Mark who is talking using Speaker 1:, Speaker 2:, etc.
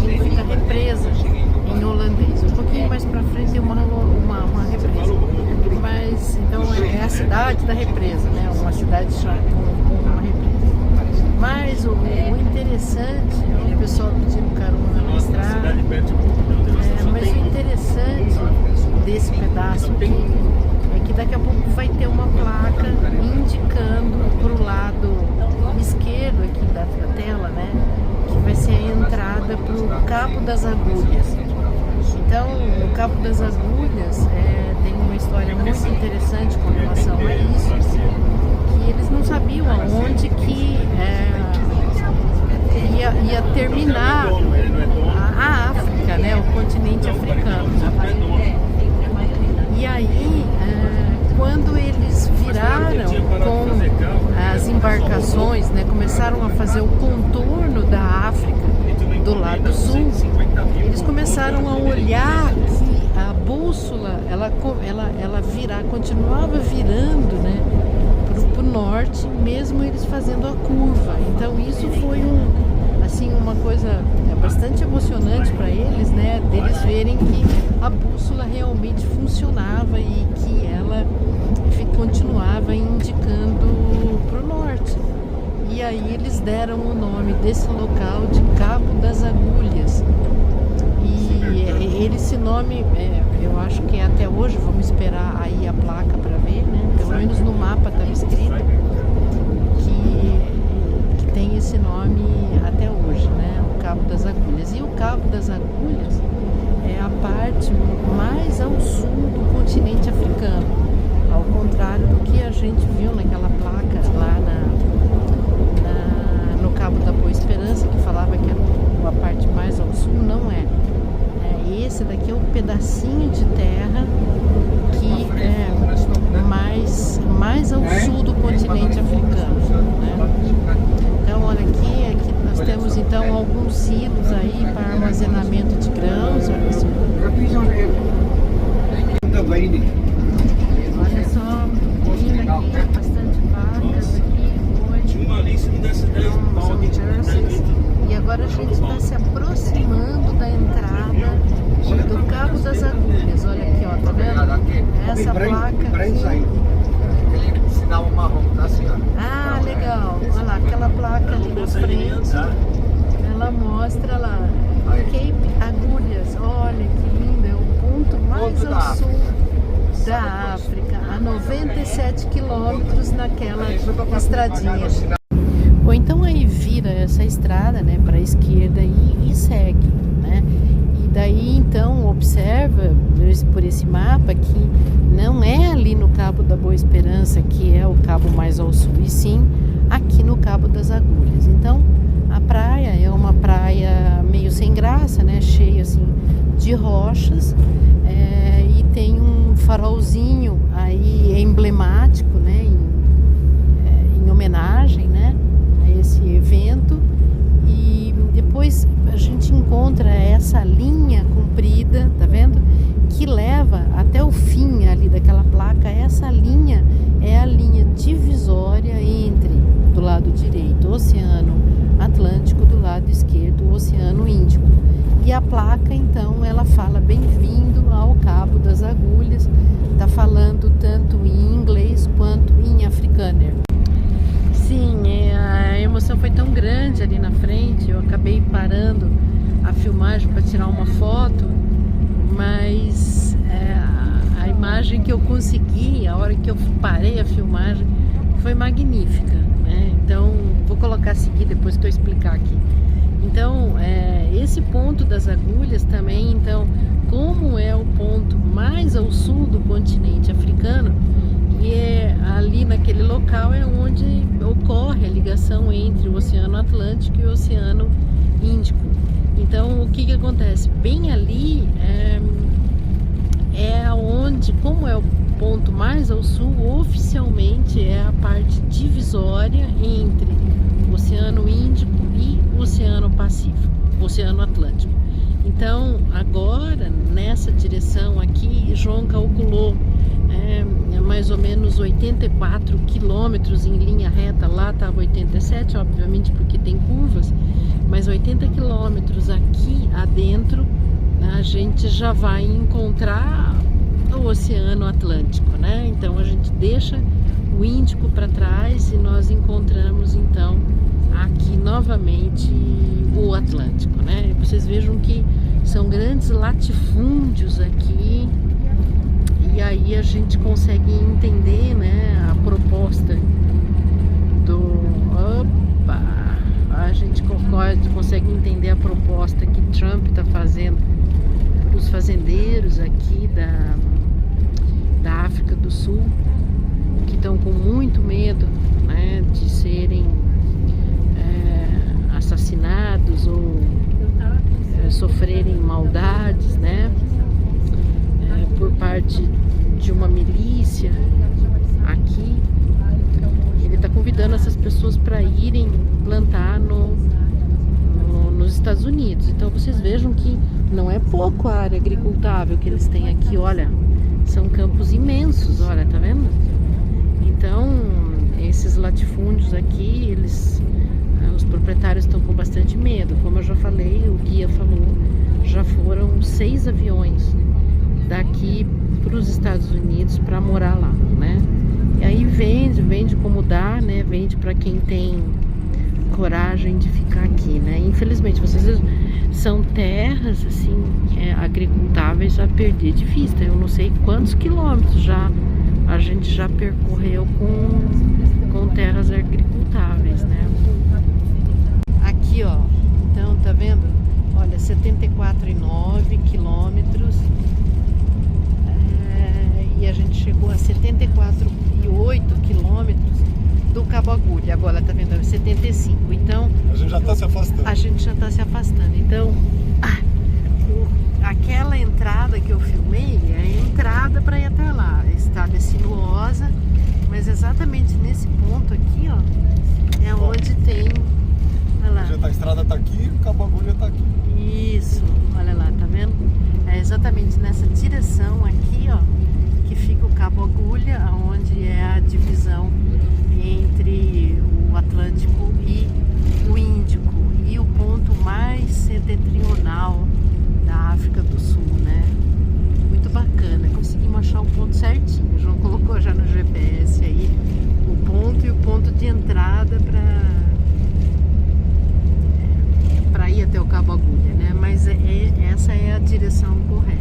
Speaker 1: significa represa em holandês. Um pouquinho mais para frente tem uma represa. Mas então é a cidade da represa, né? Uma cidade com uma represa. Mas o interessante, o pessoal pedindo carona na estrada, mas o interessante desse pedaço aqui é que daqui a pouco vai ter uma placa indicando para o lado esquerdo aqui da tela, né? Que vai ser a entrada para o Cabo das Agulhas. Então, o Cabo das Agulhas tem uma história muito interessante com relação a isso, que eles não sabiam aonde que ia terminar a África, né, o continente africano. E aí, quando eles viraram com as embarcações, né, começaram a fazer o contorno da África do lado sul, eles começaram a olhar que a bússola ela continuava virando, né, para o norte, mesmo eles fazendo a curva. Então isso foi uma coisa bastante emocionante para eles, né, deles verem que a bússola realmente funcionava e que ela continuava indicando para o norte. E aí eles deram o nome desse local de Cabo das Agulhas. E esse nome, eu acho que até hoje, vamos esperar aí a placa para ver, né? Pelo menos no mapa estava escrito que tem esse nome até hoje, né? O Cabo das Agulhas. E o Cabo das Agulhas é a parte mais ao sul do continente africano, ao contrário do que a gente viu naquela placa lá no Cabo da Boa Esperança, que falava que era a parte mais ao sul. Não é. Esse daqui é um pedacinho de terra que é mais ao sul do continente africano, né? Então, olha aqui nós temos então alguns silos aí para armazenamento de grãos. Olha só. Olha só, vindo aqui, bastante vacas aqui hoje. E agora a gente está se aproximando da entrada do Cabo das Agulhas. Olha aqui, ó, tá vendo? Essa placa aqui.
Speaker 2: Sinal marrom, tá, senhora?
Speaker 1: Ah, legal. Olha lá, aquela placa ali na frente. Ela mostra lá Cape Agulhas. Olha que lindo, é o ponto mais ao sul da África, a 97 quilômetros naquela estradinha. Bom, então aí vira essa estrada, né, para a esquerda e segue, né? E daí então observa por esse mapa que não é ali no Cabo da Boa Esperança que é o cabo mais ao sul, e sim aqui no Cabo das Agulhas. Então a praia é uma praia meio sem graça, né, cheia assim de rochas, e tem um farolzinho aí emblemático, né, em homenagem, né, a esse evento. E depois a gente encontra essa linha comprida, tá vendo? Que leva até o fim ali daquela placa. Essa linha é a linha divisória entre, do lado direito, o Oceano Atlântico, do lado esquerdo, o Oceano Índico. E a placa, então, ela fala bem-vindo ao Cabo das Agulhas. Tá falando tanto em inglês quanto em africâner. Sim, a emoção foi tão grande ali na frente, eu acabei parando a filmagem para tirar uma foto, mas a imagem que eu consegui, a hora que eu parei a filmagem, foi magnífica, né? Então, vou colocar a seguir depois que eu explicar aqui. Então, esse ponto das agulhas também, então, como é o ponto mais ao sul do continente africano, e ali naquele local é onde ocorre a ligação entre o Oceano Atlântico e o Oceano Índico. Então, o que acontece? Bem ali é onde, como é o ponto mais ao sul, oficialmente é a parte divisória entre o Oceano Índico e o Oceano Pacífico, o Oceano Atlântico. Então, agora, nessa direção aqui, João calculou mais ou menos 84 quilômetros em linha reta. Lá estava 87, obviamente, porque tem curvas, mas 80 quilômetros aqui gente já vai encontrar o Oceano Atlântico, né? Então a gente deixa o Índico para trás e nós encontramos então aqui novamente o Atlântico, né? E vocês vejam que são grandes latifúndios aqui, e aí a gente consegue entender, né, a proposta a gente consegue entender a proposta que Trump está fazendo para os fazendeiros aqui da África do Sul, que estão com muito medo, né, de serem assassinados ou sofrerem maldades, né, por parte de uma milícia aqui. Ele está convidando essas pessoas para irem plantar nos Estados Unidos. Então vocês vejam que não é pouco a área agricultável que eles têm aqui. Olha, são campos imensos, olha, tá vendo? Então esses latifúndios aqui, os proprietários estão com bastante medo. Como eu já falei, o guia falou, já foram 6 aviões daqui para os Estados Unidos para morar lá, né? E aí vende como dá, né? Vende para quem tem coragem de ficar aqui, né? Infelizmente, vocês são terras assim agricultáveis a perder de vista. Eu não sei quantos quilômetros a gente já percorreu com terras agricultáveis, né? Aqui, ó, então tá vendo? Olha, 74,9 quilômetros, e a gente chegou a 74,8 quilômetros do Cabo Agulha. Agora tá vendo? 75. Então
Speaker 3: a gente já tá se afastando.
Speaker 1: A gente já tá se afastando. Então, aquela entrada que eu filmei é a entrada para ir até lá. A estrada é sinuosa, mas exatamente nesse ponto aqui, ó, é onde tem. Olha lá.
Speaker 3: A estrada tá aqui, o Cabo Agulha tá aqui.
Speaker 1: Isso, olha lá, tá vendo? É exatamente nessa direção aqui, ó, que fica o Cabo Agulha, onde é a divisão entre o Atlântico e o Índico, e o ponto mais setentrional da África do Sul, né? Muito bacana, conseguimos achar o ponto certinho. O João colocou já no GPS aí o ponto e o ponto de entrada para ir até o Cabo Agulha, né? Mas essa é a direção correta.